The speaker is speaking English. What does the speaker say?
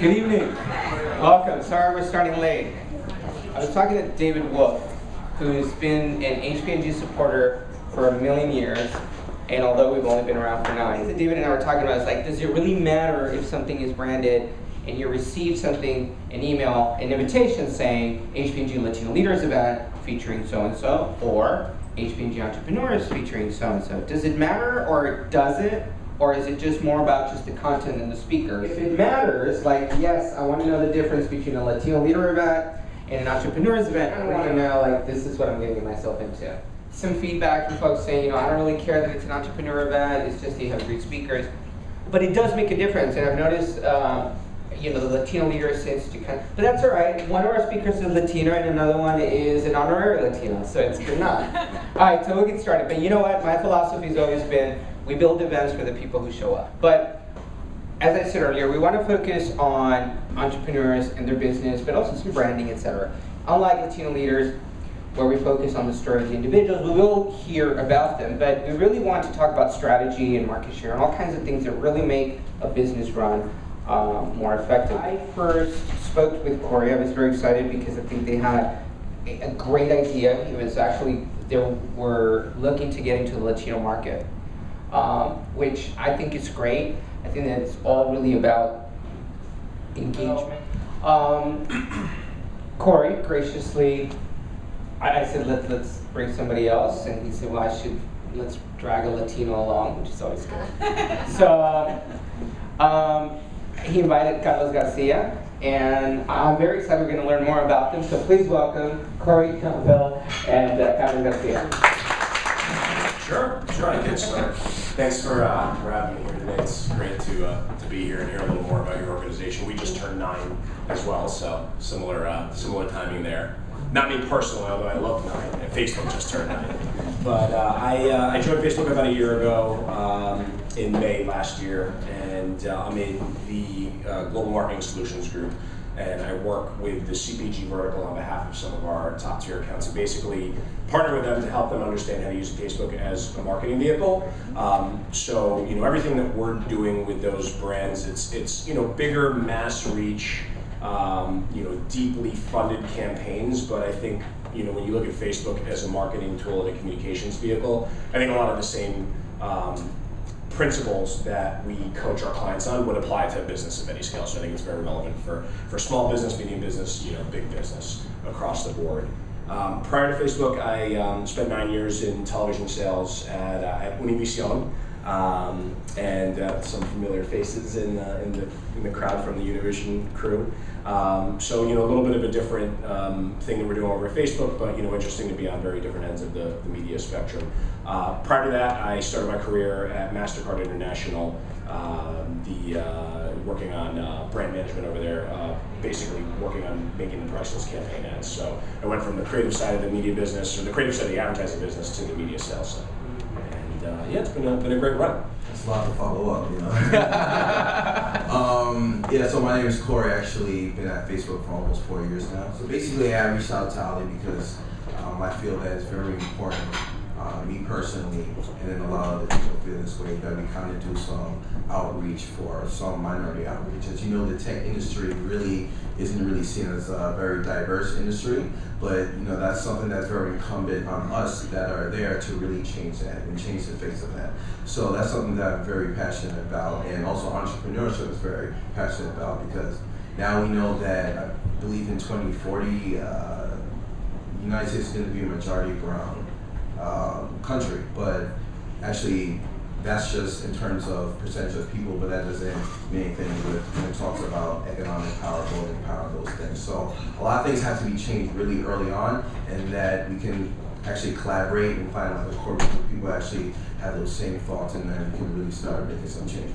Good evening. Welcome. Sorry we're starting late. I was talking to David Wolf, who's been an HPNG supporter for 1,000,000 years, and although we've only been around for 9, David and I were talking about, it's like, does it really matter if something is branded and you receive something, an email, an invitation saying HPNG Latino Leaders event featuring so-and-so, or HPNG Entrepreneurs featuring so-and-so? Does it matter, or does it? Or is it just more about just the content and the speakers? If it matters, like, yes, I want to know the difference between a Latino leader event and an entrepreneurs event. I want to know, like, this is what I'm getting myself into. Some feedback from folks saying, I don't really care that it's an entrepreneur event, it's just you have great speakers. But it does make a difference, and I've noticed, the Latino leaders tends to kind of, but that's all right. One of our speakers is Latino, and another one is an honorary Latino, so it's good enough. All right, so we'll get started. But you know what? My philosophy has always been, we build events for the people who show up. But as I said earlier, we want to focus on entrepreneurs and their business, but also some branding, etc. Unlike Latino leaders, where we focus on the story of the individuals, we will hear about them, but we really want to talk about strategy and market share and all kinds of things that really make a business run more effective. I first spoke with Curi. I was very excited because I think they had a great idea. It was actually, they were looking to get into the Latino market, which I think is great. I think that it's all really about engagement. Curi graciously, I said, let's bring somebody else, and he said, well, let's drag a Latino along, which is always good. So he invited Carlos Garcia, and I'm very excited we're going to learn more about them. So please welcome Curi, Neufville, and Carlos Garcia. Sure, I can start. Thanks for having me here today. It's great to be here and hear a little more about your organization. We just turned 9 as well, so similar timing there. Not me personally, although I love 9, and Facebook just turned 9. But I joined Facebook about a year ago, in May last year, and I'm in the Global Marketing Solutions Group, and I work with the CPG vertical on behalf of some of our top tier accounts, and basically partner with them to help them understand how to use Facebook as a marketing vehicle. So everything that we're doing with those brands, it's bigger mass reach, deeply funded campaigns, but I think when you look at Facebook as a marketing tool and a communications vehicle, I think a lot of the same principles that we coach our clients on would apply to a business of any scale. So I think it's very relevant for small business, medium business, big business across the board. Prior to Facebook, I spent 9 years in television sales at Univision, and some familiar faces in the crowd from the Univision crew. So a little bit of a different thing that we're doing over at Facebook, but interesting to be on very different ends of the media spectrum. Prior to that, I started my career at MasterCard International, working on brand management over there, basically working on making the priceless campaign ads. So I went from the creative side of the media business, or the creative side of the advertising business, to the media sales side. And it's been a great run. That's a lot to follow up, so my name is Curi. Actually been at Facebook for almost 4 years now. So basically I reached out to Ali because I feel that it's very important, me personally, and then a lot of other people feel this way, that we kind of do some outreach for some minority outreach. As you know, the tech industry really isn't really seen as a very diverse industry, but that's something that's very incumbent on us that are there to really change that and change the face of that. So that's something that I'm very passionate about, and also entrepreneurship is very passionate about, because now we know that I believe in 2040, the United States is going to be a majority brown country, but actually that's just in terms of percentage of people, but that doesn't mean anything when it talks about economic power, voting power, those things. So a lot of things have to be changed really early on, and that we can actually collaborate and find like a core group of people who actually have those same thoughts, and then we can really start making some change.